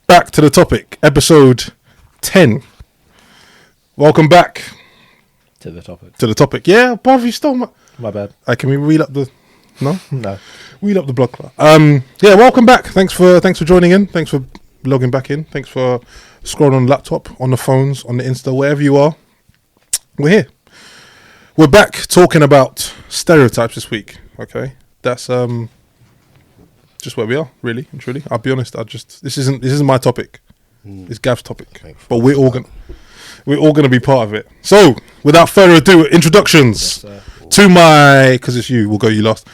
back to the topic, episode 10. Welcome back to the topic. To the topic. Yeah, bruv, you stole my bad. Can we wheel up the? No, no. Wheel up the block. Yeah, welcome back. Thanks for joining in. Thanks for logging back in. Thanks for scrolling on the laptop, on the phones, on the Insta, wherever you are. We're here. We're back talking about stereotypes this week. Okay, that's just where we are, really and truly. I'll be honest. This isn't my topic. It's Gav's topic, but we're all gonna be part of it. So, without further ado, introductions to my, because it's you. We'll go you last.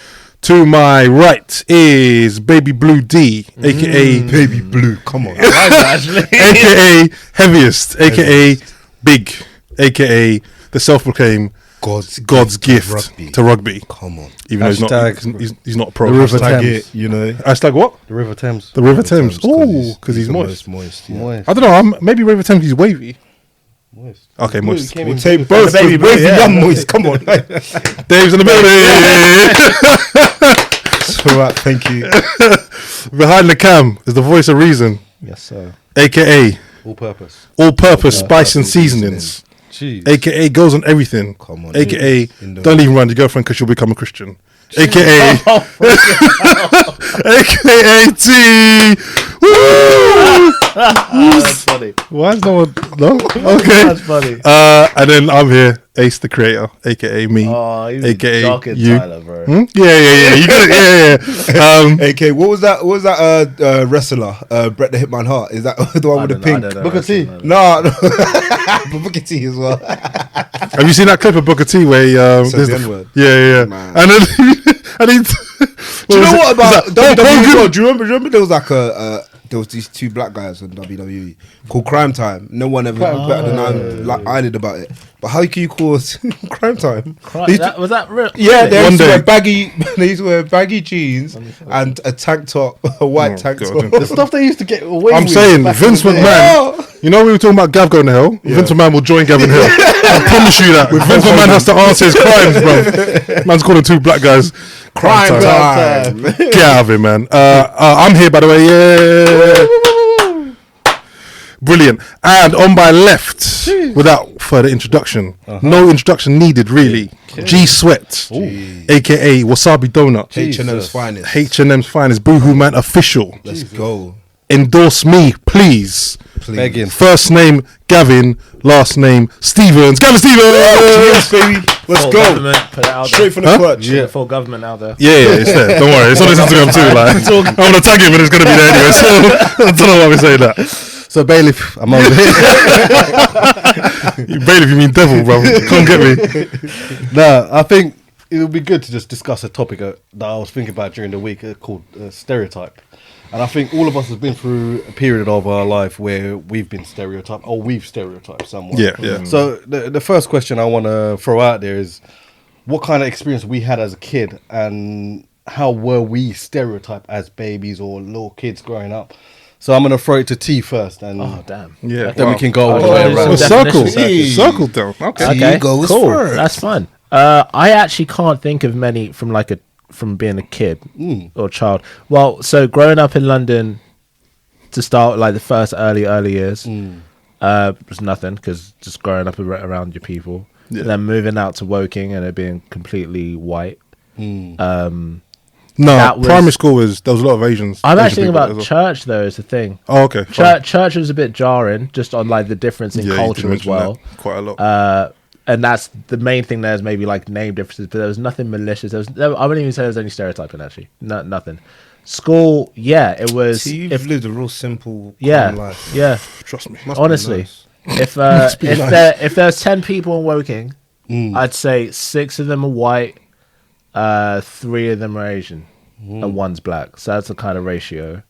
To my right is Baby Blue D, aka Baby Blue. Come on, aka Heaviest, aka Big, aka the self-proclaimed God's gift to rugby. Come on. Even though he's not a pro. The River Thames, you know. Hashtag what? The River Thames. The River Thames. Oh, because he's moist. Yeah. I don't know. Maybe River Thames is wavy. Moist. Okay, moist. We'll take both. Baby Blue, wavy yeah. and moist. Come on. Dave's in the building. All right, thank you. Behind the cam is the voice of reason. Yes, sir. AKA All-purpose spice and seasonings. Jeez. AKA goes on everything. Come on. AKA don't even run your girlfriend because she'll become a Christian. AKA AKA T. Woo! That's funny. Why is no one? No? Okay. That's funny. And then I'm here, Ace the creator, AKA me. Oh, you AKA joking, you. Tyler, bro. Yeah. You get it. Yeah. AK, what was that wrestler? Bret the Hitman Hart. Is that the one with the pink? Booker T. No. But Booker T as well. Have you seen that clip of Booker T where he, Says the N-word. Yeah. Man. And then Do you know what about WWE? Hogan? Do you remember there was like there was these two black guys on WWE called Crime Time. No one ever better than I did about it. But how can you call it Crime Time? Was that real? Yeah, they One used to day. wear baggy. They used to wear baggy jeans and a tank top, a white tank God. top. The stuff they used to get away I'm with saying back Vince in the day. McMahon. You know we were talking about Gav going to hell. Vince McMahon will join Gav in hell. I promise you that. Vince McMahon has to answer his crimes, bro. Man's calling two black guys Crime Time. Get out of here, man. I'm here, by the way. Yeah. Brilliant. And on my left, without further introduction, no introduction needed, really. G Sweat, aka Wasabi Donut, H&M's finest. H&M's finest, Boohoo Man official. Let's go. Endorse me, please. Megan. First name Gavin, last name Stevens. Gavin Stevens. Yes, baby. Let's Full go. government, put it out there. Straight from the clutch. Yeah, full government out there. Yeah, it's there. Don't worry, it's on his Instagram too. Like, I want to tag him, but it's gonna be there anyway. So I don't know why we say that. So Bailiff, I'm over here. Bailiff, you mean devil, bro? Come get me. No, I think it would be good to just discuss a topic that I was thinking about during the week called stereotype. And I think all of us have been through a period of our life where we've been stereotyped or we've stereotyped someone. Yeah. So the first question I want to throw out there is what kind of experience we had as a kid and how were we stereotyped as babies or little kids growing up? So I'm going to throw it to T first, and Damn. Yeah. then we can go all the Oh, way yeah, around. so Circle. definition. Circle down. Okay. Okay, goes cool. first. That's fun. I actually can't think of many from being a kid or child. Well, so growing up in London to start like the first early years was nothing because just growing up around your people. Yeah. And then moving out to Woking and it being completely white. No, That was- primary school there was a lot of Asians. I'm Asian actually thinking people about as well. church though is the thing. Oh, okay. fine. Church was a bit jarring just on like the difference in Yeah, you culture did as mention well. that quite a lot. And that's the main thing. There's maybe like name differences, but there was nothing malicious. I wouldn't even say there was any stereotyping actually. Nothing. School, yeah, it was. See, you've lived a real simple calm life. Yeah. Trust me. Must be Honestly, nice. if there's 10 people in Woking, I'd say 6 of them are white, 3 of them are Asian, and 1's black. So that's the kind of ratio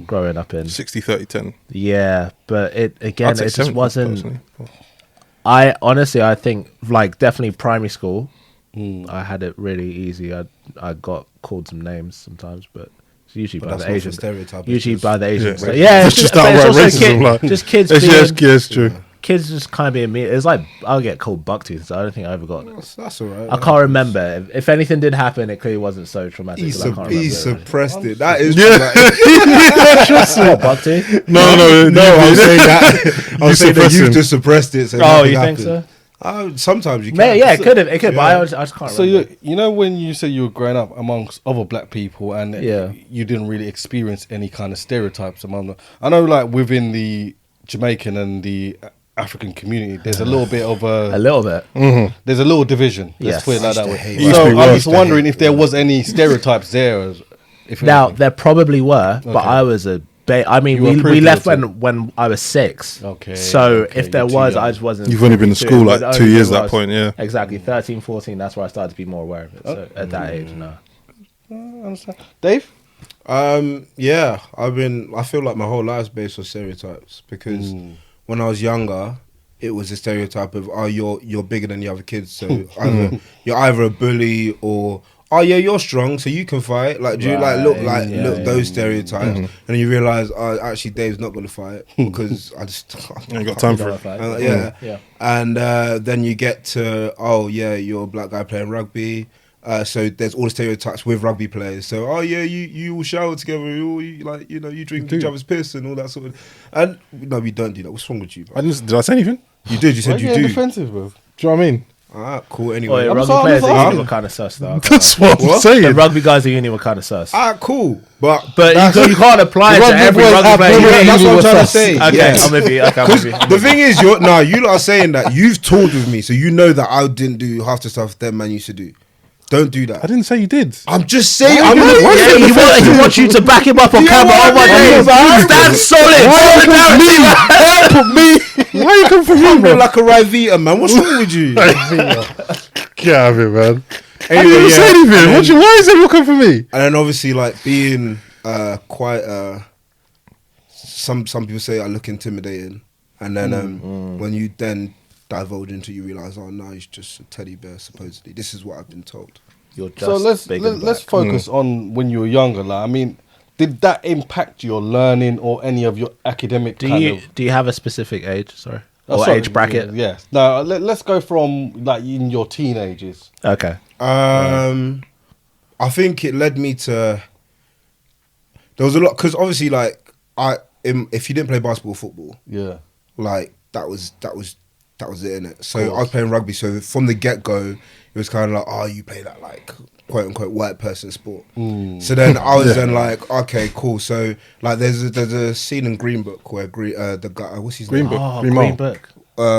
growing up in. 60, 30, 10. Yeah, but it I'd again, say it just 70 wasn't. personally. I honestly, I think like definitely primary school, I had it really easy. I got called some names sometimes, but it's usually by that's the not for Asian. stereotype, Usually it's by the Asian. Yeah. Yeah, It's just but outright also racism, like- just kids. Yes, being, it's true. kids just kind of being me. It's like I'll get called bucktooth, so I don't think I ever got. That's all right. I can't remember. If anything did happen, it clearly wasn't so traumatic. He, 'cause I can't he remember. suppressed it. That is What, bucktooth? No. I'm saying that. I'm saying that suppressed you've him. just suppressed it. So Oh, nothing you think happened. so? Sometimes you can. Yeah, it could have. It could, but I just can't So remember. you know when you say you were growing up amongst other black people and Yeah. you didn't really experience any kind of stereotypes among them. I know, like within the Jamaican and the African community, there's a little bit of A little bit. there's a little division. Yes. Let's put it like that way. hate it. So Used to be I worse. was wondering if there was any stereotypes there. If Now anything. there probably were, but Okay. I was a. I mean, You were we privy left to it. when I was 6. Okay, So okay, if there you're too was, young. I just wasn't. You've only been in privy to school it. like But 2 only years when at I that was- point, yeah. Exactly, 13, 14. That's where I started to be more aware of it. So at that age, no. I understand. Dave? Yeah, I feel like my whole life's based on stereotypes because when I was younger, it was a stereotype of you're bigger than the other kids, so you're either a bully or you're strong, so you can fight. Like do you look those stereotypes, and then you realize actually Dave's not gonna fight because I just I ain't got time for it. Yeah. and then you get to you're a black guy playing rugby. So there's all the stereotypes with rugby players. So you all shower together, you drink each other's piss and all that sort of. And no, we don't do that. What's wrong with you, bro? Did I say anything? You did. You Why said you getting do. defensive, bro? Do you know what I mean? Alright, cool. Oh, Anyway, yeah, I'm rugby sorry, players I'm at sorry. uni were kind of sus, though. That's what I'm What? saying. The rugby guys at uni were kind of sus. cool. But You can't apply it to rugby every boys rugby have player. problems. Yeah, that's you what I'm were trying to sus. say. Okay, Yeah. I'm with you. Okay, I'm with you. the thing is, you lot are saying that you've toured with me, so you know that I didn't do half the stuff them man used to do. Don't do I that. didn't say you did. I'm just saying. Why I'm you- why yeah, you- He wants you to back him up on You know camera. what Oh my I mean? days, stand solid. Why you come for me, I'm bro? like a Rivita, man. What's wrong with you? Get out of here, man. I Anyway, didn't say anything. Why is everyone coming for me? And then obviously, like being quite. Some people say I look intimidating, and then when you then divulge into, it, you realize, oh no, he's just a teddy bear. Supposedly, this is what I've been told. You're just So let's big and let's black. focus on when you were younger. Like, I mean, did that impact your learning or any of your academic Do kind you of? do you have a specific age? Sorry, Oh, or sorry, age bracket? Yes. No. Let's go from like in your teenagers. Okay. I think it led me to. There was a lot because obviously, like if you didn't play basketball, or football, Yeah. like that was it, innit? So I was playing rugby. So from the get go, it was kind of like, oh, you play that like quote unquote white person sport. So then I was then like, okay, cool. So like there's a scene in Green Book where the guy, what's his Green name? Book. Oh, Green Green Mile. Book.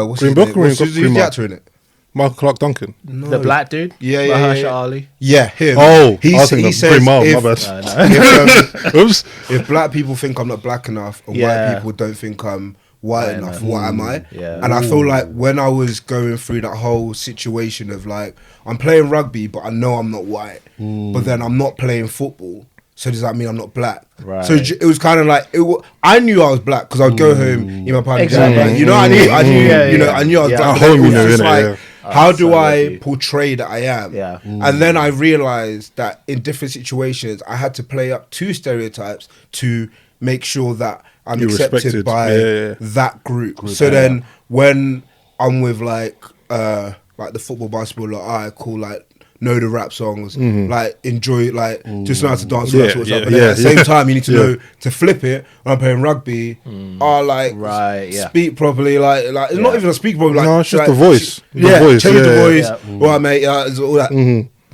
What's Green his Book name? or Who's Green the Mile? actor in it? Michael Clark Duncan. No. The black dude. Yeah, Mahershala yeah. Ali. Yeah, him. Oh, I was he thinking of says Green Mile. if, My bad. if, Oops. if black people think I'm not black enough, and Yeah. white people don't think I'm white White enough, enough. what am I? Yeah. And I feel like when I was going through that whole situation of like, I'm playing rugby, but I know I'm not white, but then I'm not playing football. So does that mean I'm not black? Right. So it was kind of like I knew I was black because I'd go home in my party. Exactly. Like, you know, I knew, Yeah, you know, yeah. I knew I was Yeah. black. At but then home, it you was know, just innit, like, yeah. how so do with I you. portray that I am? Yeah. And then I realized that in different situations, I had to play up two stereotypes to make sure that I'm You're accepted respected. by Yeah. that group. So then when I'm with like the football, basketball, like, all right, cool, like, know the rap songs, like enjoy, like just know how to dance, all that Yeah, sort of yeah, stuff. But then yeah, at the same yeah. time, you need to Yeah. know to flip it. When I'm playing rugby, like Right, yeah. speak properly, like it's not even a speak properly. Like, No, it's just like, the voice. The Yeah, voice, change the yeah. voice. Yeah. All right, mate. It's all that.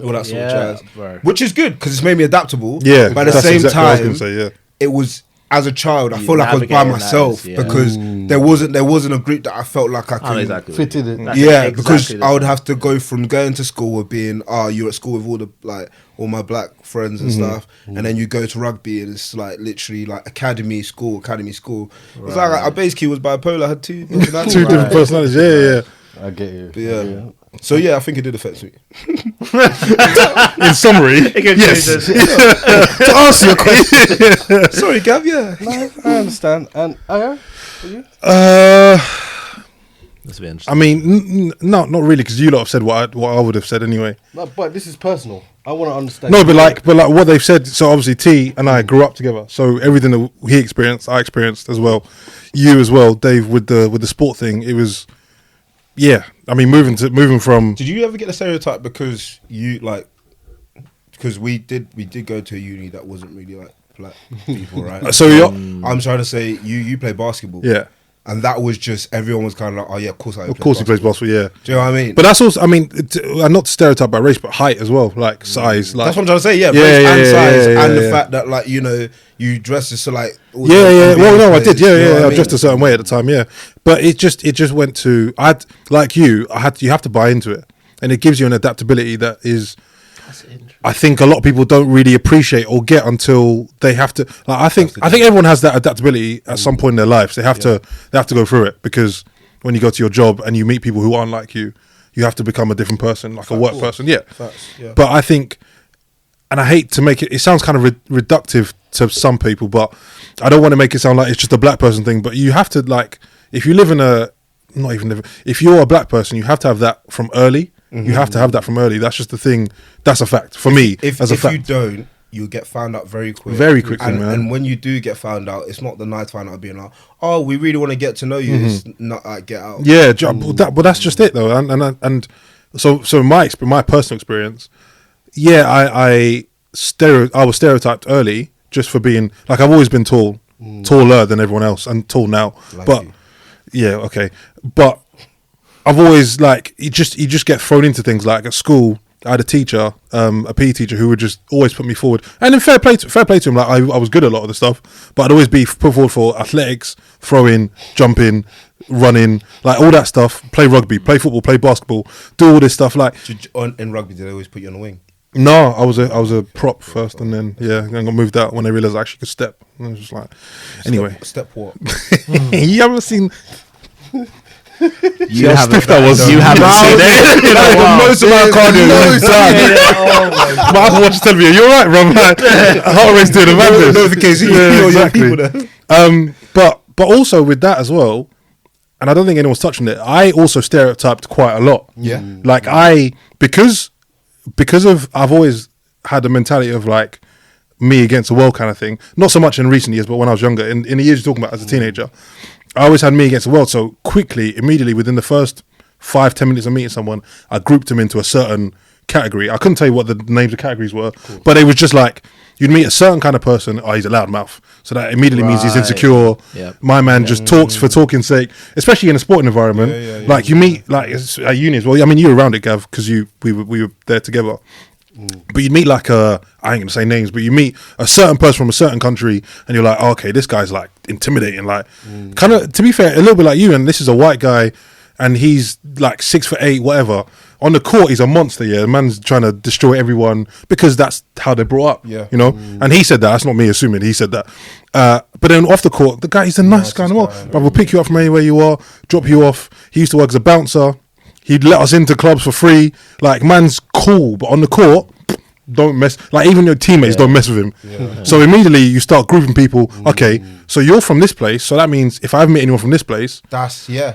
All that sort Yeah, of jazz, bro. which is good because it's made me adaptable. Yeah, but at the that's same exactly what I was time, gonna say, yeah. it was as a child. I You feel like I was by navigating that myself is, yeah. because there wasn't a group that I felt like I could. I'm exactly Fitted it. That's Yeah, exactly because the I would same. have to go from going to school with being, you're at school with all my black friends and stuff, and then you go to rugby and it's like literally like academy school. It's like I basically was bipolar. I had two personalities. Two different personalities. Yeah. I get you. But yeah. So yeah, I think it did affect me. In summary, yes. To answer your question, sorry, Gav. Yeah, No, I understand. And Aya, for you? That's a bit interesting. I mean, no, not really, because you lot have said what I would have said anyway. No, but this is personal. I want to understand. No, but like what they've said. So obviously, T and I grew up together. So everything that he experienced, I experienced as well. You as well, Dave, with the sport thing. It was, yeah. I mean, moving from. Did you ever get a stereotype because because we did go to a uni that wasn't really like black people, right? So I'm trying to say you play basketball, yeah. and that was just everyone was kind of like, oh yeah, of course Of course, he plays basketball. Yeah. Do you know what I mean? But that's also, I mean, not to stereotype by race, but height as well, like size. Like that's what I'm trying to say. Yeah, Yeah, race yeah, and yeah, size, yeah, and yeah. the fact that like you dress so like all Yeah, the yeah. Well, NBA no, I did. players, Yeah, you know yeah. what I mean? dressed a certain way at the time. Yeah, but it just went to. Like you have to buy into it, and it gives you an adaptability that is. I think a lot of people don't really appreciate or get until they have to. Like, I think everyone has that adaptability at some point in their lives. They have to go through it, because when you go to your job and you meet people who aren't like you, you have to become a different person, like a work person. Yeah. Facts, yeah. But I think, and I hate to make it. It sounds kind of reductive to some people, but I don't want to make it sound like it's just a black person thing. But you have to, like, if you live in if you're a black person, you have to have that from early. You have to have that from early. That's just the thing. That's a fact for me. If you don't, you'll get found out very quick. Very quickly, man. And when you do get found out, it's not the nice find out being like, oh, we really want to get to know you. It's not like get out. Yeah, but that's just it though. And so my personal experience, yeah, I was stereotyped early just for being like, I've always been taller than everyone else, and tall now. Like but you. yeah, okay, but I've always, like, you just get thrown into things. Like at school, I had a teacher, a PE teacher, who would just always put me forward. And then fair play to him. Like I was good at a lot of the stuff, but I'd always be put forward for athletics, throwing, jumping, running, like all that stuff. Play rugby, play football, play basketball, do all this stuff. Like In rugby, did they always put you on the wing? no, I was a prop first, and then I got moved out when they realised I actually could step. And I was just like, anyway, Step what? you haven't seen. You how haven't. stiff that was. You haven't seen it. You know, the most amount of cardio you've done. But I can watch television. You're right, bro. Man. Heart rate's doing the madness. Notification. Yeah, Exactly. exactly. But also with that as well, and I don't think anyone's touching it, I also stereotyped quite a lot. Yeah. Like because of, I've always had the mentality of like me against the world kind of thing. Not so much in recent years, but when I was younger, in the years you're talking about as a teenager, I always had me against the world. So immediately within the first 5-10 minutes of meeting someone, I grouped them into a certain category. I couldn't tell you what the names of categories were, but it was just like, you'd meet a certain kind of person, oh, he's a loudmouth. So that immediately means he's Right. insecure. Yep. My man just talks for talking's sake, especially in a sporting environment. Like you meet, like it's at uni as well. I mean, you were around it, Gav, because we were there together. But you'd meet like I ain't gonna say names, but you meet a certain person from a certain country, and you're like, oh, okay, this guy's like intimidating, like kind of, to be fair, a little bit like you. And this is a white guy, and he's like 6'8", whatever. On the court, he's a monster. Yeah, the man's trying to destroy everyone because that's how they're brought up. Yeah. you know. And he said that. That's not me assuming. He said that. But then off the court, the guy, he's a nice guy. But we'll pick you up from anywhere you are, drop you off. He used to work as a bouncer. He'd let us into clubs for free. Like, man's cool, but on the court, don't mess. Like, even your teammates don't mess with him. So immediately you start grouping people. Okay, so you're from this place, so that means if I haven't met anyone from this place, That's you're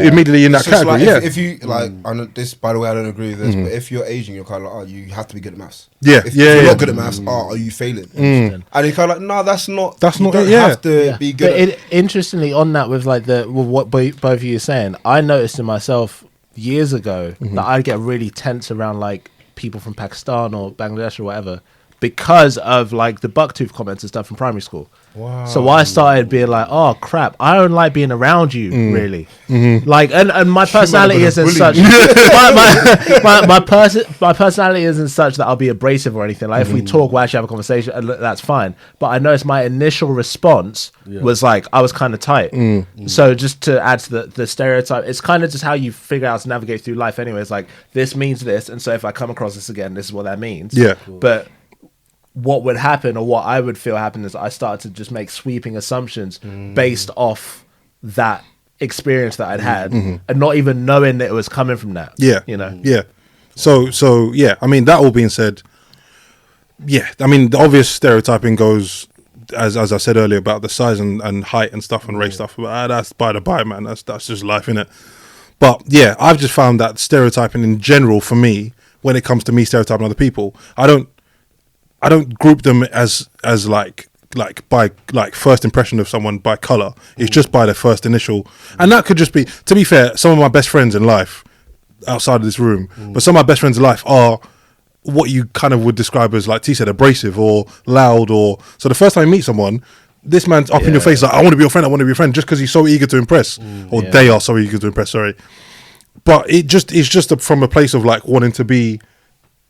immediately in that It's just category. like yeah, if you like, I know this. By the way, I don't agree with this, but if you're Asian, you're kind of like, oh, you have to be good at maths. Yeah, If yeah, you're yeah. not good at maths, are you failing? And you're kind of like, no, that's not. That's you not don't it, yeah. have to be good. But interestingly, on that, with like what both of you are saying, I noticed in myself years ago that I'd get really tense around like people from Pakistan or Bangladesh or whatever because of like the bucktooth comments and stuff from primary school. Wow. So I started being like, oh crap, I don't like being around you, really. Like, and my personality isn't such. my personality isn't such that I'll be abrasive or anything. Like, if we talk, we'll actually have a conversation, and that's fine. But I noticed my initial response was like, I was kind of tight. So just to add to the stereotype, it's kind of just how you figure out to navigate through life. Anyways, like this means this, and so if I come across this again, this is what that means. Yeah. But what would happen, or what I would feel happen, is I started to just make sweeping assumptions based off that experience that I'd had, and not even knowing that it was coming from that. Yeah, you know. Yeah. So yeah. I mean, that all being said, yeah. I mean, the obvious stereotyping goes, as I said earlier, about the size and height and stuff and race stuff. But that's by the by, man. That's just life, innit? But yeah, I've just found that stereotyping in general for me when it comes to me stereotyping other people. I don't group them as like by like first impression of someone by color. It's just by their first initial, and that could just be, to be fair, some of my best friends in life outside of this room, but some of my best friends in life are what you kind of would describe as, like T said, abrasive or loud, or so the first time you meet someone, this man's up in your face like, I want to be your friend, I want to be your friend, just because he's so eager to impress, or they are so eager to impress, sorry. But it's just from a place of like wanting to be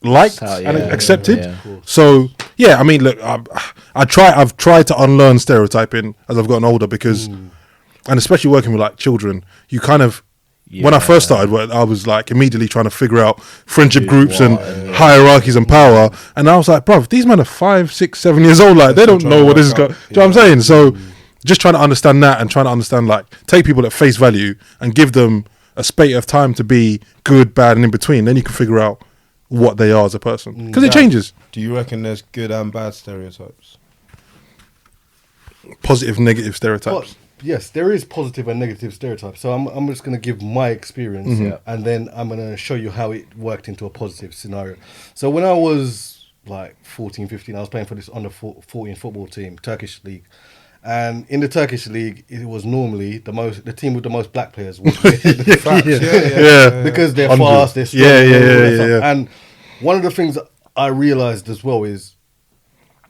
liked and accepted. So yeah, I mean, look, I've tried to unlearn stereotyping as I've gotten older, because and especially working with like children, you kind of, when I first started, I was like immediately trying to figure out friendship groups and hierarchies and power, and I was like, bruv, these men are 5, 6, 7 years old, like they don't know what this is going. Do you know what I'm saying? So just trying to understand that, and trying to understand, like, take people at face value and give them a spate of time to be good, bad, and in between. Then you can figure out what they are as a person, because it changes. Do you reckon there's good and bad stereotypes? Positive, negative stereotypes. Yes, there is positive and negative stereotypes. So I'm just going to give my experience, and then I'm going to show you how it worked into a positive scenario. So when I was like 14, 15, I was playing for this under 14 football team, Turkish league. And in the Turkish league, it was normally the team with the most black players would because they're fast, they're strong. Yeah. And one of the things I realized as well is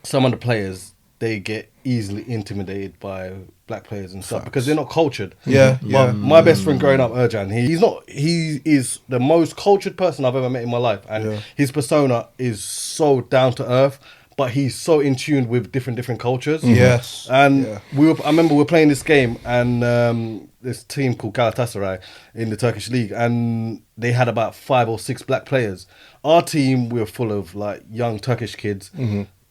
some of the players, they get easily intimidated by black players and stuff because they're not cultured. My best friend growing up, Erjan, he is the most cultured person I've ever met in my life, and his persona is so down to earth, but he's so in tune with different cultures. And I remember we were playing this game, and this team called Galatasaray in the Turkish league, and they had about 5 or 6 black players. Our team, we were full of like young Turkish kids,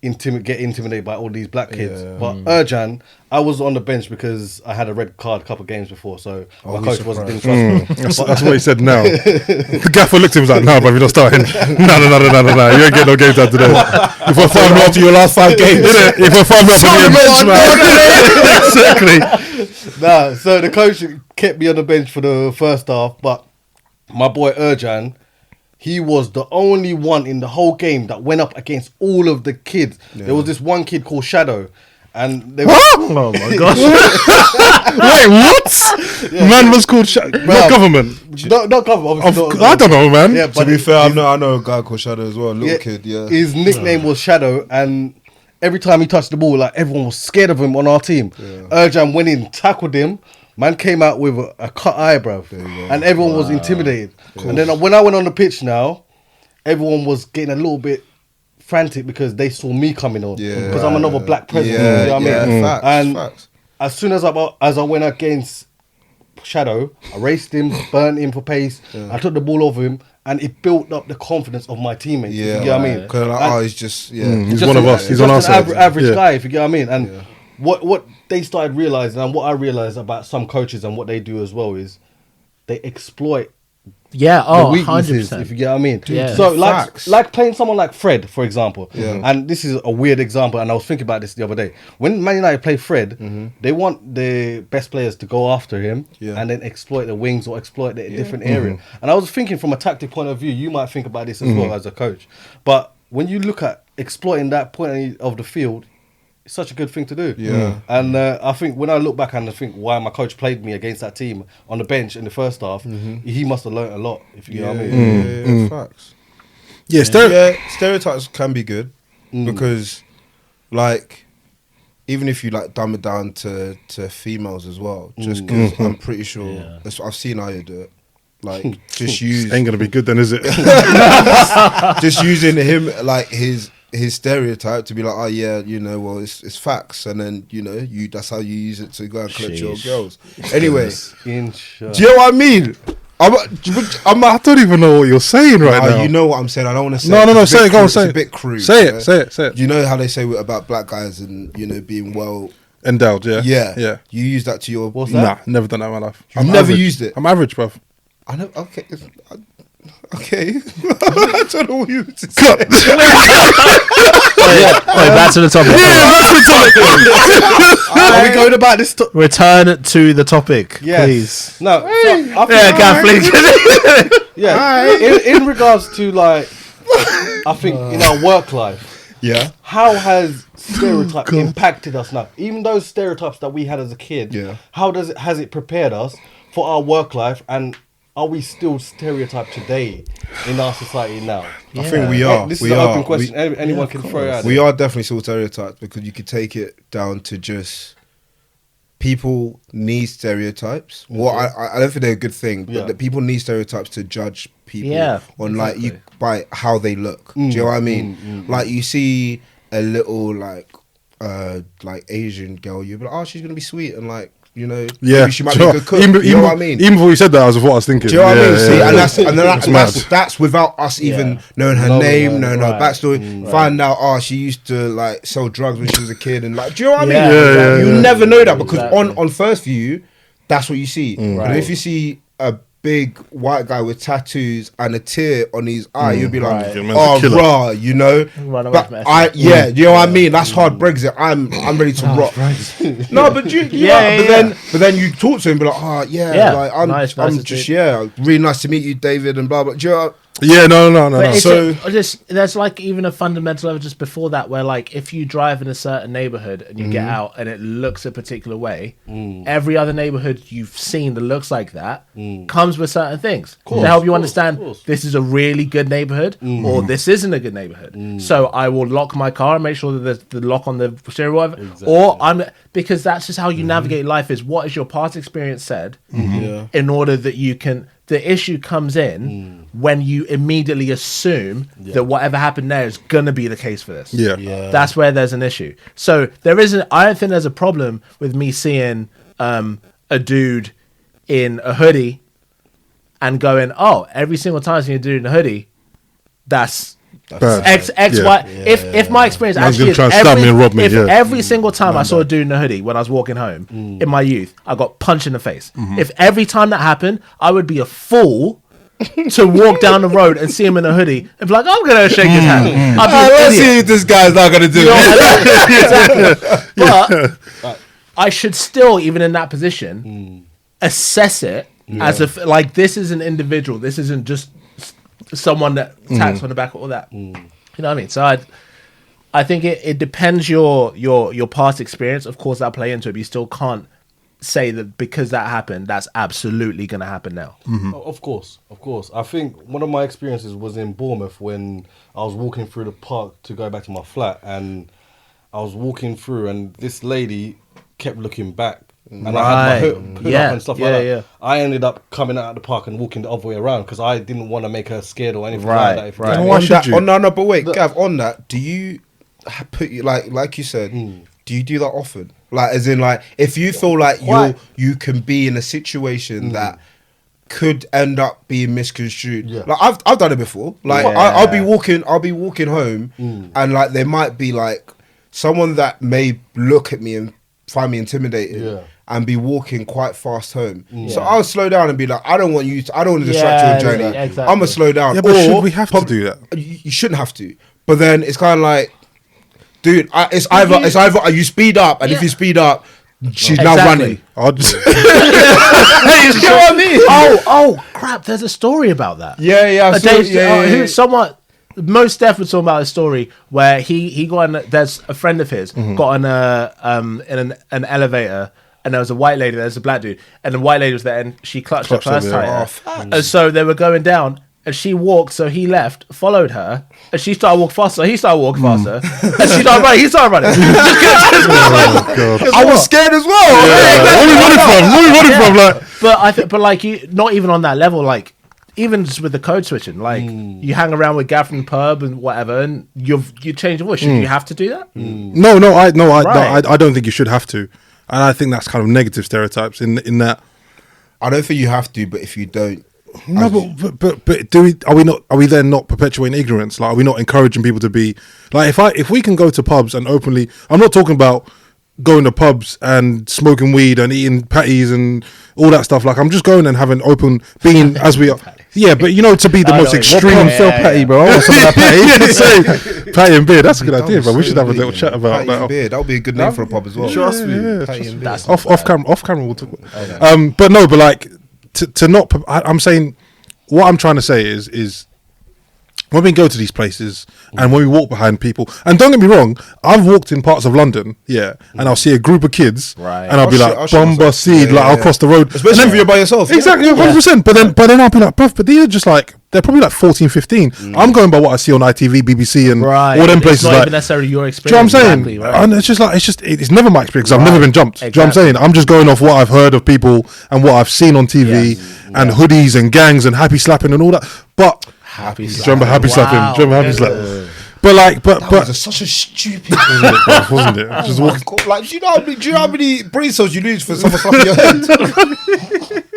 get intimidated by all these black kids. But Erjan, I was on the bench because I had a red card a couple of games before, so my coach didn't trust me. That's what he said now. The gaffer looked at him and was like, no, bro, you're not starting. No. You ain't getting no games out today. If I find me after your last 5 games, if I find me after the exactly. So the coach kept me on the bench for the first half, but my boy Erjan, he was the only one in the whole game that went up against all of the kids. There was this one kid called Shadow, and they oh my gosh! Wait, what? Man was called Shadow. Not government. Not government. Obviously I don't know, man. Yeah, but to be fair, I know a guy called Shadow as well. Little kid. Yeah. His nickname was Shadow, and every time he touched the ball, like everyone was scared of him on our team. Erjan went in, tackled him. Man came out with a cut eyebrow, and everyone was intimidated. And then when I went on the pitch now, everyone was getting a little bit frantic because they saw me coming on. Because I'm another black presence. You know what I mean? Facts. As soon as I went against Shadow, I raced him, burnt him for pace. I took the ball over him, and it built up the confidence of my teammates. You get what I mean? Because he's just he's one of us. He's on our side. Average guy, if you get what I mean. And what they started realizing, and what I realized about some coaches and what they do as well, is they exploit the weaknesses, 100%. if you get what I mean. Yeah. So like playing someone like Fred, for example, and this is a weird example, and I was thinking about this the other day. When Man United play Fred, they want the best players to go after him and then exploit the wings or exploit the different area. And I was thinking from a tactic point of view, you might think about this as well as a coach. But when you look at exploiting that point of the field, it's such a good thing to do. And I think when I look back and I think why my coach played me against that team on the bench in the first half, he must have learnt a lot, if you know what I mean. Facts. Stereotypes can be good because, like, even if you like dumb it down to females as well, just because I'm pretty sure I've seen Aya do it. Like, just use ain't gonna be good then, is it? Just using him, like his stereotype to be like, oh yeah, you know, well it's facts, and then that's how you use it to go and collect your girls. Anyway, do you know what I mean? I don't even know what you're saying right now. You know what I'm saying. I don't want to say. No. Say it. Go on. Say it. It's a bit crude. Say it. You know how they say about black guys and being well endowed. Yeah. You use that to your. What's that? Nah, never done that in my life. I've never used it. I'm average, bruv. I know. Okay. Okay. I don't know what you were saying. Wait, back to the topic. Are we going about this? Return to the topic, please. No. So, in regards to like I think in our work life, Yeah. how has stereotype impacted us now? Even those stereotypes that we had as a kid, how has it prepared us for our work life, and are we still stereotyped today in our society now? I think we are. This we is an are. open question. Anyone can throw it out. We are definitely still stereotyped, because you could take it down to just people need stereotypes. Well, I don't think they're a good thing, but that people need stereotypes to judge people on like you by how they look. Do you know what I mean? Like you see a little like Asian girl, you'll be like, oh, she's gonna be sweet and like, you know, maybe she might be a good cook. You know what I mean? Even before you said that, I was thinking. Do you know what I mean? See, and that's without us even knowing her name, knowing her backstory. Find out, she used to like sell drugs when she was a kid, and like, do you know what I mean? You never know that, because on first view, that's what you see. But if you see a big white guy with tattoos and a tear on his eye, you'll be like, oh, raw, you know. But you know what I mean. That's hard Brexit. I'm ready to rock. No, but but then you talk to him, be like, like I'm just really nice to meet you, David, and blah blah. Do you know, no. So there's like even a fundamental level just before that, where like if you drive in a certain neighborhood and you get out and it looks a particular way, every other neighborhood you've seen that looks like that comes with certain things to help you understand this is a really good neighborhood or this isn't a good neighborhood. So I will lock my car and make sure that there's the lock on the steering wheel, because that's just how you navigate life. Is what is your past experience said in order that you can. The issue comes in when you immediately assume that whatever happened there is gonna be the case for this. That's where there's an issue. So I don't think there's a problem with me seeing a dude in a hoodie and going, oh, every single time I see a dude in a hoodie, that's X, Y. If my experience actually is every single time I saw a dude in a hoodie when I was walking home in my youth, I got punched in the face. If every time that happened, I would be a fool to walk down the road and see him in a hoodie and be like, I'm gonna shake his hand. Let's see if this guy's not gonna do it. Exactly. But I should still, even in that position, assess it as if like this is an individual. This isn't just someone that taps on the back of all that. You know what I mean? So I think it depends your past experience. Of course, that play into it, but you still can't say that because that happened, that's absolutely going to happen now. Of course. I think one of my experiences was in Bournemouth when I was walking through the park to go back to my flat, and I was walking through and this lady kept looking back. And I had my hood up and stuff like that. I ended up coming out of the park and walking the other way around because I didn't want to make her scared or anything like that. Why should you? No, but wait, Gav, on that, do you put like you said, do you do that often? Like, as in, like, if you feel like you can be in a situation that could end up being misconstrued. Like I've done it before. Like I'll be walking home and like there might be like someone that may look at me and find me intimidating and be walking quite fast home. So I'll slow down and be like, I don't want to distract your journey. Exactly. I'm gonna slow down. Yeah, but should we have to do that? You shouldn't have to. But then it's kind of like, dude, it's either you speed up, and if you speed up, she's now running. I'll just You know what I mean? Oh crap! There's a story about that. Someone. Most Steph was talking about a story where he got in. There's a friend of his got in an elevator, and there was a white lady. There's a black dude, and the white lady was there, and she clutched her purse tighter. And so they were going down, and she walked. So he left, followed her, and she started walking faster. He started walking faster, and she started running. He started running. I was scared as well. Where are we running from? Like, but like you, not even on that level. Like even just with the code switching, like you hang around with Gav from the pub and whatever, and you change your voice. Should you have to do that? No, I don't think you should have to, and I think that's kind of negative stereotypes in that. I don't think you have to, but if you don't. No, but are we then not perpetuating ignorance? Like, are we not encouraging people to be like, if we can go to pubs and openly, I'm not talking about going to pubs and smoking weed and eating patties and all that stuff. Like, I'm just going and having open, being as we are. Yeah, but you know, to be the most extreme patty, bro. I want some of that patty. Patty and beer. That's a good idea, bro. We should have a little chat about that. Beer. That would be a good name for a pub as well. Trust me. Patty and beer. Off camera, we'll talk. But like to not. I'm saying what I'm trying to say is when we go to these places and when we walk behind people, and don't get me wrong, I've walked in parts of London, and I'll see a group of kids, Right. and I'll be like, bomba seed, like I'll cross the road, Especially if you're by yourself. exactly, 100%. But then I'll be like, bruv, but these are just like, they're probably like 14, 15. I'm going by what I see on ITV, BBC, and all them places. It's not like, even necessarily your do you know experience. what I'm saying? Exactly, right. And it's never my experience. 'Cause I've never been jumped. Do you know what I'm saying? I'm just going off what I've heard of people and what I've seen on TV and hoodies and gangs and happy slapping and all that. But Happy do you remember happy slapping? Do you remember happy slapping? But like, That was such a stupid wasn't it? Just walking. like, do you know how many brain cells you lose for someone slapping your head?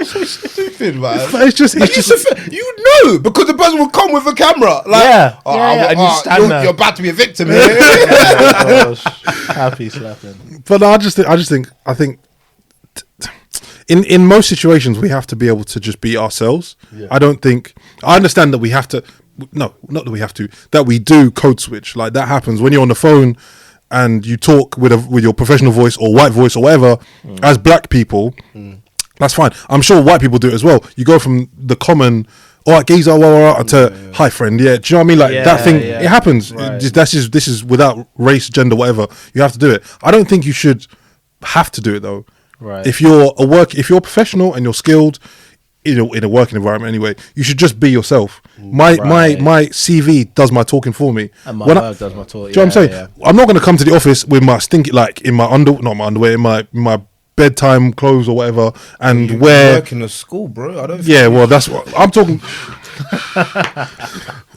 So stupid, man. But it's just you know, because the person will come with a camera. Like, and you stand there. you're about to be a victim here. Happy slapping. But no, I think in most situations we have to be able to just be ourselves. I understand that we have to. No, not that we have to. That we do code switch. Like that happens when you're on the phone and you talk with your professional voice or white voice or whatever. As black people, that's fine. I'm sure white people do it as well. You go from the common, all right, geezer, to hi friend. Yeah, do you know what I mean? Like that thing. It happens. Right. This is without race, gender, whatever. You have to do it. I don't think you should have to do it though. Right. If you're professional and you're skilled, in a working environment anyway, you should just be yourself. My CV does my talking for me, And my work does my talk. do you know what I'm saying? I'm not going to come to the office with my stinky, like in my not my underwear, in my bedtime clothes or whatever, and You wear. work in a school, bro. I don't. Yeah, well, that's what I'm talking. I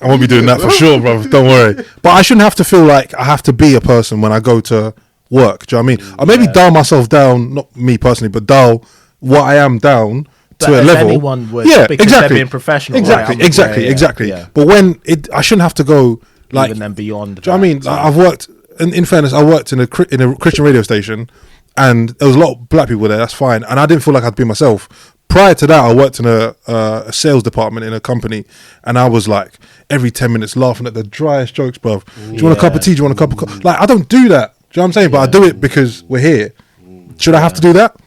won't be doing that for sure, bro. Don't worry. But I shouldn't have to feel like I have to be a person when I go to work. Do you know what I mean? I maybe dial myself down, not me personally, but dial what I am down to a level. Anyone would, yeah, because exactly. they're being professional. Exactly, Right? exactly. Yeah. But when I shouldn't have to go like. Even then beyond. Do you know what I mean? Like, I've worked. In fairness, I worked in a Christian radio station, and there was a lot of black people there. That's fine, and I didn't feel like I'd be myself. Prior to that, I worked in a sales department in a company, and I was like every 10 minutes laughing at the driest jokes, bruv. Do you want a cup of tea? Do you want a cup of coffee? Like I don't do that. Do you know what I'm saying? But I do it because we're here. Should I have to do that?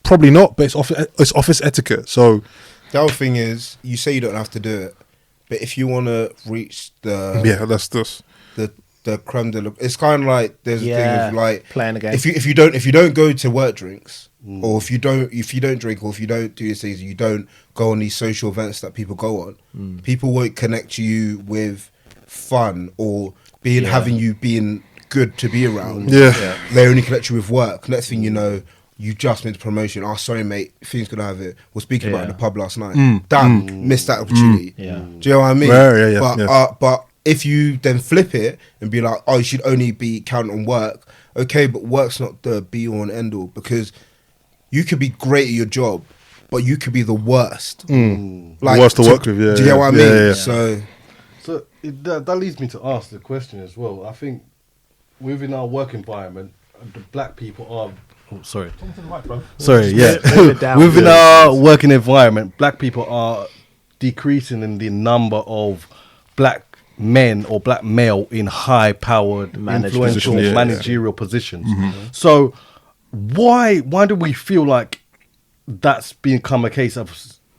Probably not. But it's office etiquette. So The other thing is, you say you don't have to do it, but if you want to reach the that's this. the creme de la, it's kind of like there's a thing of like playing a game. If you don't go to work drinks, or if you don't drink, or if you don't do these things, you don't go on these social events that people go on. People won't connect you with fun or having you being good to be around. Yeah. They only connect you with work. Next thing you know, you just made the promotion. Oh, sorry, mate. Things gonna have it. We're speaking about it in the pub last night. Damn, missed that opportunity. Do you know what I mean? But if you then flip it and be like, oh, you should only be counting on work. Okay, but work's not the be all and end all, because you could be great at your job, but you could be the worst. Like, worst to work with. Yeah. Do you get what I mean? Yeah. So that leads me to ask the question as well. I think within our work environment, the black people are. Oh, sorry. Sorry, yeah. Move it down. Within our working environment, black people are decreasing in the number of black men or black male in high-powered, influential position, managerial positions. So why do we feel like that's become a case of?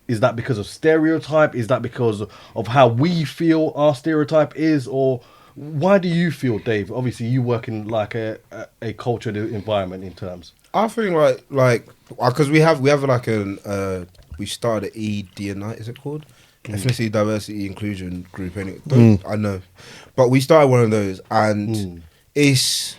Is that because of stereotype? Is that because of how we feel our stereotype is? Or why do you feel, Dave? Obviously, you work in like a cultured environment in terms. I think like because we have like we started an ED&I, is it called? Ethnicity, Diversity, Inclusion Group. Anyway, I know, but we started one of those, and it's.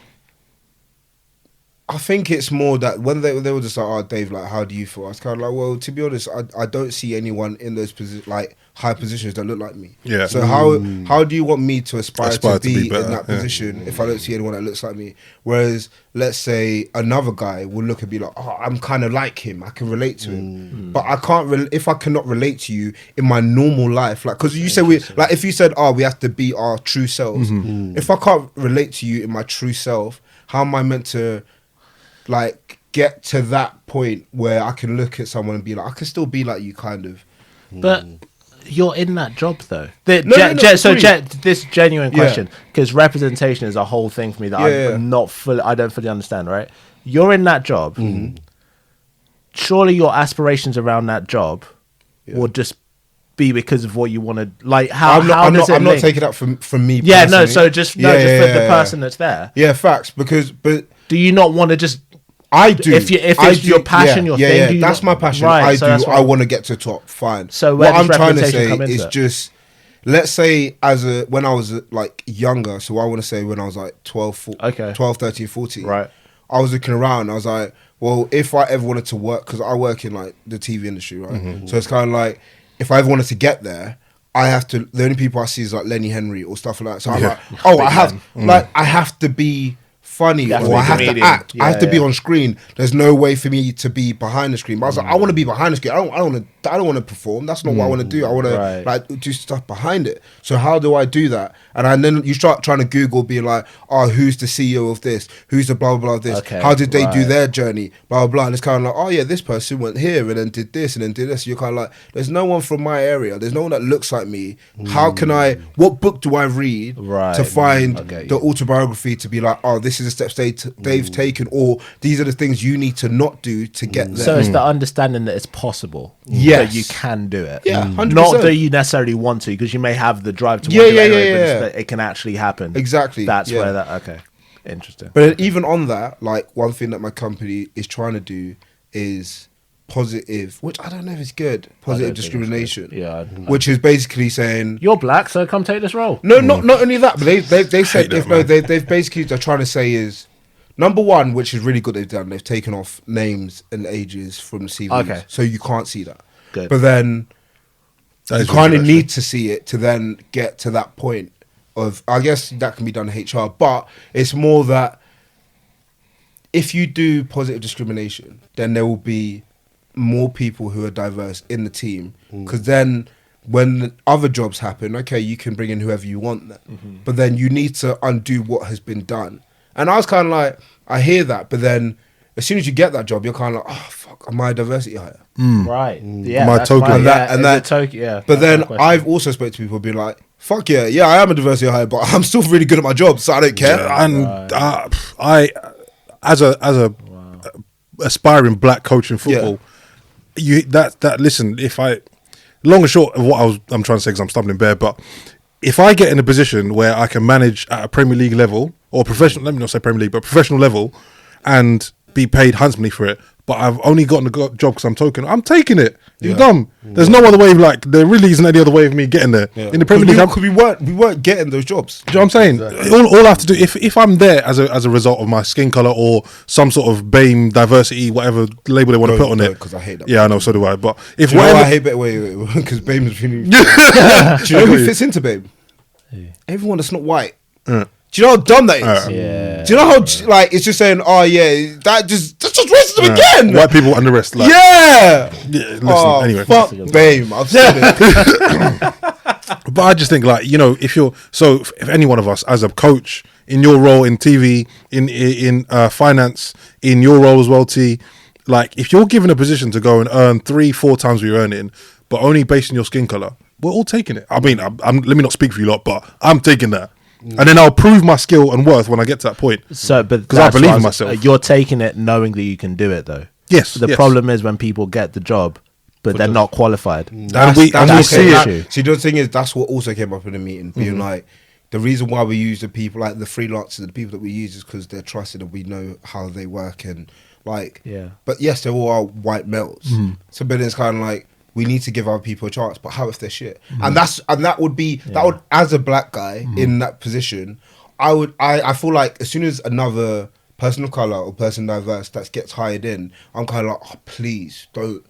I think it's more that when they were just like, oh, Dave, like, how do you feel? I was kind of like, well, to be honest, I don't see anyone in those like high positions that look like me. Yeah. So how do you want me to aspire to be better, in that position if I don't see anyone that looks like me? Whereas, let's say another guy will look and be like, oh, I'm kind of like him. I can relate to him, but I can't. If I cannot relate to you in my normal life, like, because you said if you said, oh, we have to be our true selves. If I can't relate to you in my true self, how am I meant to? Like, get to that point where I can look at someone and be like, I can still be like you, kind of. But you're in that job, though. This genuine question, because representation is a whole thing for me that I don't fully understand, right? You're in that job. Surely your aspirations around that job would just be because of what you want to like? How I'm does it not link? taking that from me. Yeah, no. personally. So just for the person that's there. Yeah, facts. But Do you not want to just? I do. If I it's do, your passion, your thing. Yeah, do you that's not- my passion. Right, I so do. that's I want to get to top. Fine. So where what I'm does trying to reputation say come into is it? just, let's say when I was like younger. So I want to say when I was like 12, 13, 14. Right. I was looking around. I was like, well, if I ever wanted to work, because I work in like the TV industry, right? Mm-hmm. So it's kind of like, if I ever wanted to get there, I have to. The only people I see is like Lenny Henry or stuff like that. So I'm like, oh, I have to be funny, You have to or be I a have to comedian. act. I have to be Yeah. on screen. There's no way for me to be behind the screen. But I was like, I want to be behind the screen. I don't want to perform. That's not what I want to do. I want to like do stuff behind it. So how do I do that? And then you start trying to Google, being like, oh, who's the CEO of this? Who's the blah blah blah of this? Okay, How did they do right. their journey? Blah blah blah. And it's kind of like, oh yeah, this person went here and then did this and then did this. You're kind of like, there's no one from my area. There's no one that looks like me. How can I? What book do I read Right. to find I get the you. autobiography to be like, oh, this is the steps they've taken, or these are the things you need to not do to get there. So it's the understanding that it's possible. Yes. That you can do it. Yeah, 100%. Not that you necessarily want to, because you may have the drive to Yeah, want to yeah, anyway, yeah, but it's yeah. that it can actually happen. Exactly, That's yeah. where that. Okay. Interesting. But even on that, like one thing that my company is trying to do is positive, which I don't know if it's good, positive discrimination. Yeah. Which is basically saying, You're black, so come take this role. no, not only that, but they said that, if no, man. they've basically, they're trying to say is, number one, which is really good they've done, they've taken off names and ages from the CVs. Okay. So you can't see that. Good. But then That you is kind really of good, need to see it to then get to that point of, I guess that can be done in HR, but it's more that if you do positive discrimination, then there will be more people who are diverse in the team, because then when other jobs happen, okay, you can bring in whoever you want then, but then you need to undo what has been done. And I was kind of like, I hear that, but then as soon as you get that job, you're kind of like, oh fuck, am I a diversity hire? Right. Yeah. My that's token. my- And that- yeah, and is that- it token, yeah. But that's then my question. I've also spoke to people being like, fuck yeah, I am a diversity hire, but I'm still really good at my job, so I don't care. and I, as a aspiring black coach in football, listen, if I, long and short of what I'm trying to say, because I'm stumbling bare, but if I get in a position where I can manage at a Premier League level or professional, let me not say Premier League, but professional level, and be paid handsomely for it, but I've only gotten the job because I'm token, I'm taking it. You're dumb. There's no other way. Like, there really isn't any other way of me getting there. In the Premier League, Because we weren't getting those jobs. do you know what I'm saying? All I have to do, if I'm there as a result of my skin color or some sort of BAME, diversity, whatever label they want to put on it, Because I hate that. yeah, I know, so do I. But if Do you know why whatever, I hate it? Wait, because BAME is really. Do you know who fits into BAME? Everyone that's not white. Do you know how dumb that is? Yeah. Do you know how like it's just saying, oh yeah, that's just racism again? white people and the rest, like, Yeah. listen, Oh, anyway. fuck BAME. I've said it. But I just think, like, you know, if any one of us as a coach in your role in TV, in finance, in your role as well, T, like, if you're given a position to go and earn 3-4 times what you're earning, but only based on your skin color, we're all taking it. I mean, let me not speak for you lot, but I'm taking that. And then I'll prove my skill and worth when I get to that point. So, but Because I that's believe what in was- myself. You're taking it knowing that you can do it, though. Yes. The yes. problem is when people get the job, but they're not qualified. And we that's see the it. issue. See, the thing is, that's what also came up in the meeting, being like, the reason why we use the people, like the freelancers, the people that we use, is because they're trusted and we know how they work and like. Yeah. But yes, they all are white males. So, but it's kind of like, we need to give other people a chance. But how if they're shit? And that would as a black guy in that position, I feel like as soon as another person of color or person diverse that gets hired in, I'm kind of like, oh, please don't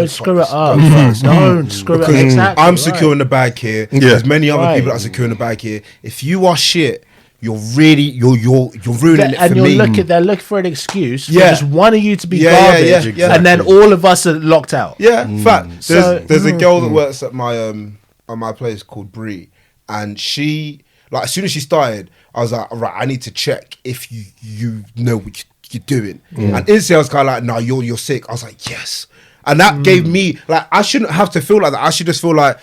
Screw it fuck up. this- don't fuck this up. Don't screw it up. Because Exactly, I'm right. securing the bag here. Yeah. There's many other Right. people that are securing the bag here. If you are shit, you're ruining it And for me. they're looking for an excuse for Yeah. just wanting you to be Yeah, yeah, garbage, yeah, yeah. and then all of us are locked out. Yeah, fact. So- There's a girl that works at my on my place called Bree, and she, like, as soon as she started, I was like, right, I need to check if you know what you're doing. And instantly I was kind of like, no, you're sick. I was like, yes, and that gave me, like, I shouldn't have to feel like that. I should just feel like,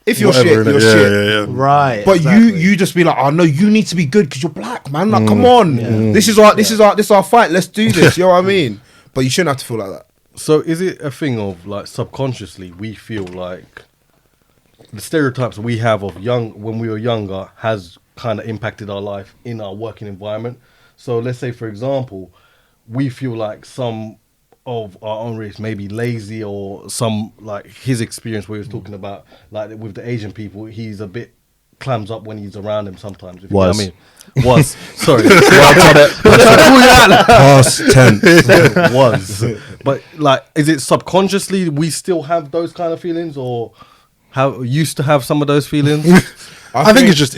if you're Whatever, shit, you're innit? shit. Yeah. Right. But exactly. you just be like, oh no, you need to be good because you're black, man. Like, come on, this is our fight. Let's do this. You know what I mean? But you shouldn't have to feel like that. So is it a thing of like subconsciously we feel like the stereotypes we have of when we were younger has kind of impacted our life in our working environment. So let's say, for example, we feel like some of our own race may be lazy, or some, like his experience where he was talking about, like with the Asian people, he's a bit clams up when he's around them sometimes. If you know what I mean. Was. Sorry. Past tense. Was. But like, is it subconsciously we still have those kind of feelings, or used to have some of those feelings? I think it's just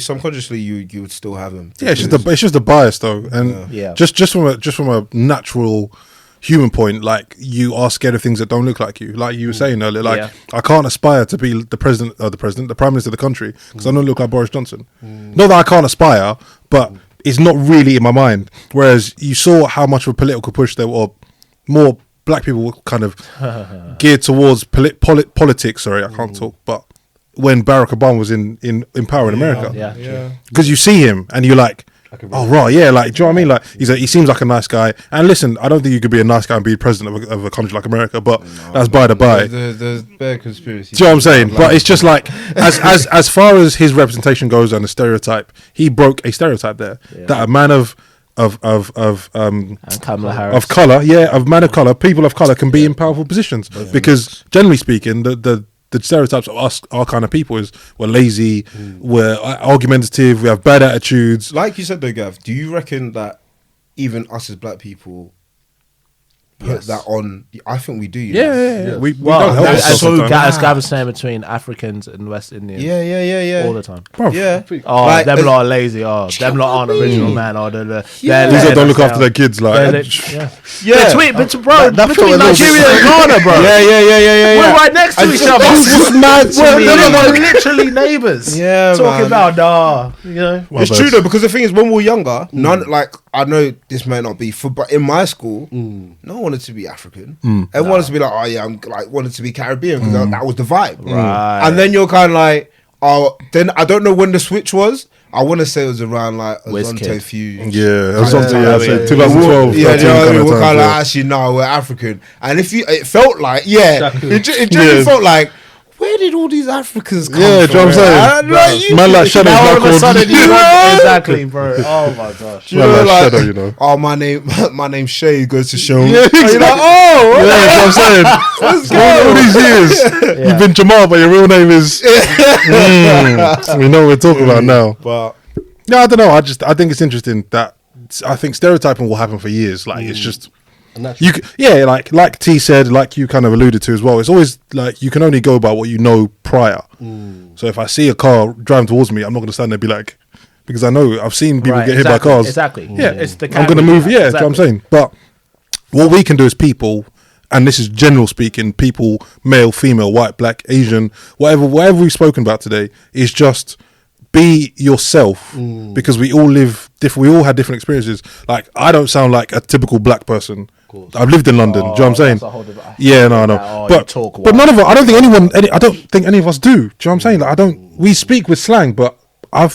subconsciously you would still have them. Yeah, it's just a bias though, and just from a natural human point, like you are scared of things that don't look like you. Like you were saying earlier, like I can't aspire to be the prime minister of the country because I don't look like Boris Johnson. Not that I can't aspire, but it's not really in my mind. Whereas you saw how much of a political push there were, more black people were kind of geared towards politics. Sorry, I can't talk, but when Barack Obama was in power in America, because you see him and you're like, oh right, yeah, like, do you know what I mean? Like he seems like a nice guy. And listen, I don't think you could be a nice guy and be president of a country like America, but that's by the by. There's bare conspiracy. Do you know what I'm saying? But it's just like as far as his representation goes and the stereotype, he broke a stereotype there that a man of Kamala Harris. of color, people of color can be in powerful positions because generally speaking, the stereotypes of us, our kind of people, is we're lazy, we're argumentative, we have bad attitudes. Like you said though, Gav, do you reckon that even us as black people put that on? I think we do. Yeah. We don't help as ourselves. Gav was saying, between Africans and West Indians. Yeah. All the time. Bruv. Yeah. Oh, Like, them lot are lazy. Oh, them lot aren't original, man. Oh, These that don't look after their kids, like. Between Nigeria and Ghana, bro. Yeah. We're right next to each other. We're literally neighbours. Yeah, talking man. about you know. It's true though, because the thing is, when we were younger, none, like, I know this may not be but in my school, no one wanted to be African. Everyone wanted to be like, oh yeah, I'm like wanted to be Caribbean because that was the vibe. Right. And then you're kind of like, oh, then I don't know when the switch was. I want to say it was around like Azonte Fuge. Yeah, Azonte, 2012. Yeah, you know what I mean? We're kind of like, actually, no, we're African. And it felt like, it generally felt like, where did all these Africans come from? Yeah, do you know what I'm saying? Man like Shadow. Now all of a sudden, exactly, bro. Oh my gosh. You know, like, Shadow, you know. Oh, my name's Shay, goes to show. Yeah, exactly. You're like, oh, yeah, that's what I'm saying. All these years, you've been Jamal, but your real name is. We know what we're talking about now. But no, I don't know. I think it's interesting that I think stereotyping will happen for years. Like it's just. Like T said, like you kind of alluded to as well, it's always like you can only go by what you know prior. So if I see a car driving towards me, I'm not going to stand there and be like, because I know I've seen people get hit by cars. Exactly. Yeah, it's the I'm going to move. Yeah, that's what I'm saying. But what we can do as people, and this is general speaking, people, male, female, white, black, Asian, whatever we've spoken about today, is just be yourself, because we all live different. We all had different experiences. Like I don't sound like a typical black person. I've lived in London. Do you know what I'm saying? Yeah, no. But none of us. I don't think any of us do. Do you know what I'm saying? Like we speak with slang, but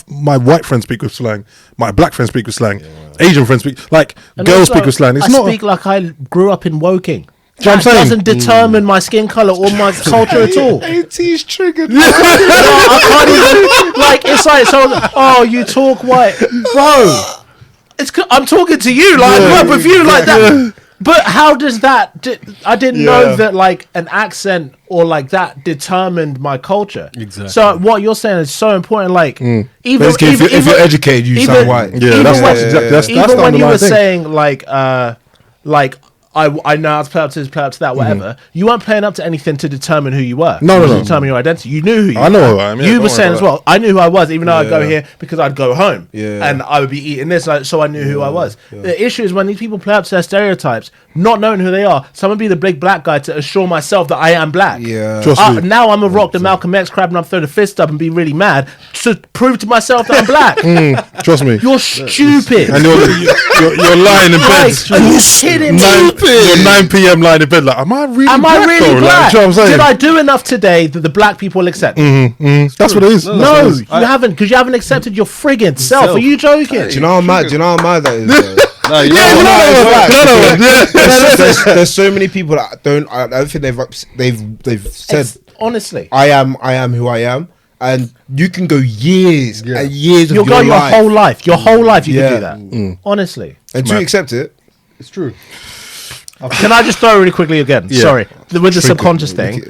my white friends speak with slang. My black friends speak with slang. Asian friends speak like girls speak with slang. It's not. I speak like I grew up in Woking. Do you know what I'm saying? Doesn't determine my skin color or my culture at all. AT's triggered. I can't even. Like it's like so. Oh, you talk white, bro. I'm talking to you. Like I grew up with you like that. But how does that? I didn't know that like an accent or like that determined my culture. Exactly. So what you're saying is so important. Like even if you're educated, you sound white. Yeah, that's even when you were saying like I know how to play up to this, play up to that, whatever. You weren't playing up to anything to determine who you were. No. To determine your identity. You knew who you were. I know who I am. Yeah, you were saying as well, I knew who I was, even though I'd go here because I'd go home. Yeah. And I would be eating this, so I knew who I was. Yeah. The issue is when these people play up to their stereotypes, not knowing who they are. So I'm going to be the big black guy to assure myself that I am black. Yeah. Now I'm going to rock the Malcolm X crab and I'm throw the fist up and be really mad to prove to myself that I'm black. Trust me. You're stupid. And you're lying in bed. Are you kidding me? You're 9 p.m. lying in bed like, am I really black? Like, you know what I'm saying? Did I do enough today that the black people will accept? That's what it is. No, you haven't, because you haven't accepted your friggin' self. Are you joking? Do you know how mad that is? No, there's so many people that I don't think they've said Honestly. I am who I am. And you can go years and years of You'll go your your life. whole life. Your whole life you can do Yeah. that. Honestly. And to accept it. It's true. Can I just throw really quickly again? Yeah. Sorry, with the subconscious thing,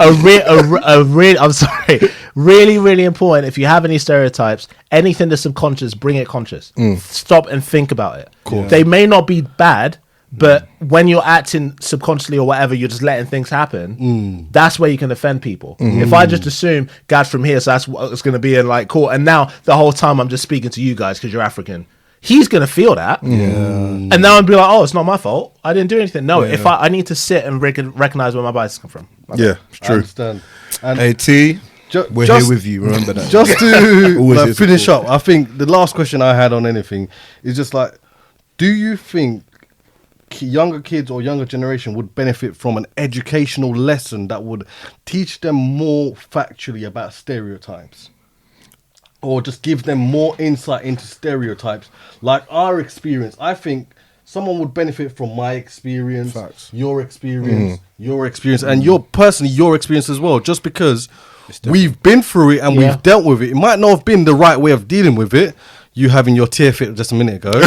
I'm sorry. Really, really important. If you have any stereotypes, anything that's subconscious, bring it conscious. Stop and think about it. Cool. They may not be bad, but when you're acting subconsciously or whatever, you're just letting things happen. That's where you can offend people. If I just assume God's from here, so that's what it's going to be, and like cool, and now the whole time I'm just speaking to you guys because you're African. He's gonna feel that, and now I'm be like, "Oh, it's not my fault. I didn't do anything." No, if I need to sit and recognize where my bias come from. Yeah, it's I true. understand. And Hey T, we're just- here with you. Remember that. just to Always like, here to finish support. up, I think the last question I had on anything is just like, do you think younger kids or younger generation would benefit from an educational lesson that would teach them more factually about stereotypes? Or just give them more insight into stereotypes, like our experience. I think someone would benefit from my experience, Facts. your experience, and your experience as well. Just because we've been through it and Yeah. we've dealt with it. It might not have been the right way of dealing with it. You having your tear fit just a minute ago.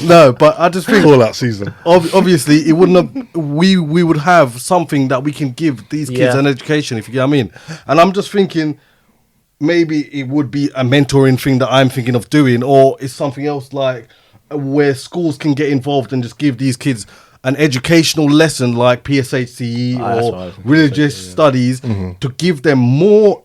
No, but I just think All out season. obviously it wouldn't have, we would have something that we can give these kids Yeah. an education, if you get what I mean. And I'm just thinking maybe it would be a mentoring thing that I'm thinking of doing, or it's something else like where schools can get involved and just give these kids an educational lesson like PSHCE that's what I or was thinking, religious studies to give them more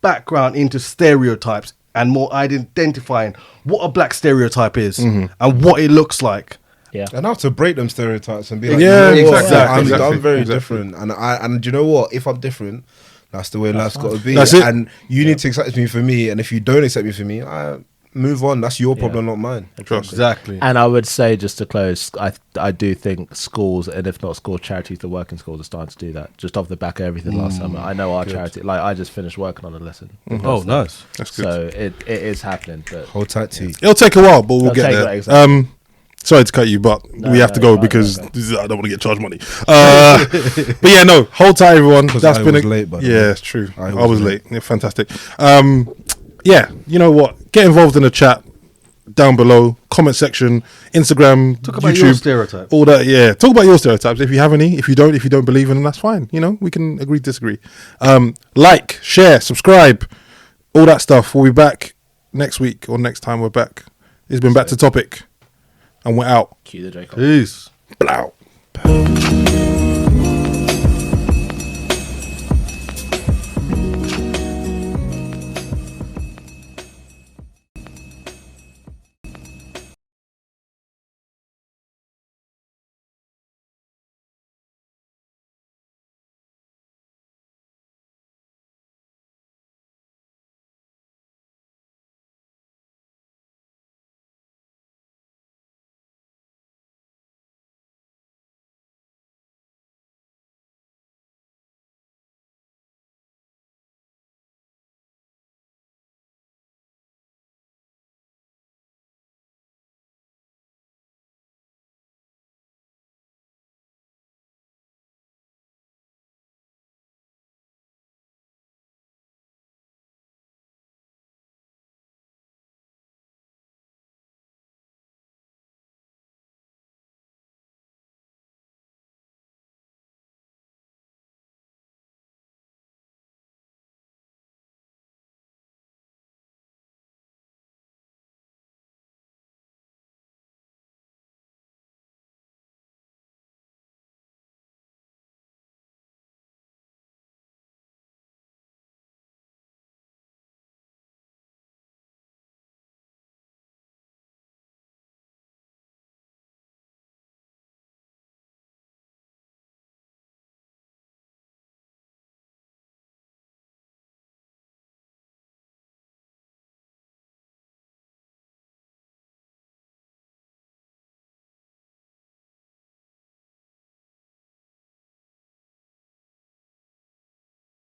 background into stereotypes and more identifying what a black stereotype is and what it looks like. Yeah, And how to break them stereotypes and be like, Yeah, you know what? exactly. I'm very Exactly. different, and do you know what? If I'm different, that's the way life's got to be. That's it. And you need to accept me for me, and if you don't accept me for me, I move on. That's your problem, not mine. Trust. Exactly. and I would say just to close, I do think schools, and if not schools, charities, the working schools are starting to do that. Just off the back of everything last summer, I know our charity. Like I just finished working on a lesson. Oh, nice. That's good. So it is happening, but Hold tight, T. It'll take a while, but we'll It'll get take there. that, exactly. Sorry to cut you, but we have to no, go fine, because fine. I don't want to get charged money. But yeah, no, hold tight, everyone. That's I been was late, by the way. yeah, it's true. I I was was late. Yeah, fantastic. Yeah, you know what? Get involved in the chat down below, comment section, Instagram, Talk about YouTube, your stereotypes. all that. Yeah, talk about your stereotypes if you have any. If you don't believe in them, that's fine. You know, we can agree, disagree. Like, share, subscribe, all that stuff. We'll be back next week or next time we're back. It's been Back to Topic, and we're out. cue the J. Cole. Peace. Blow.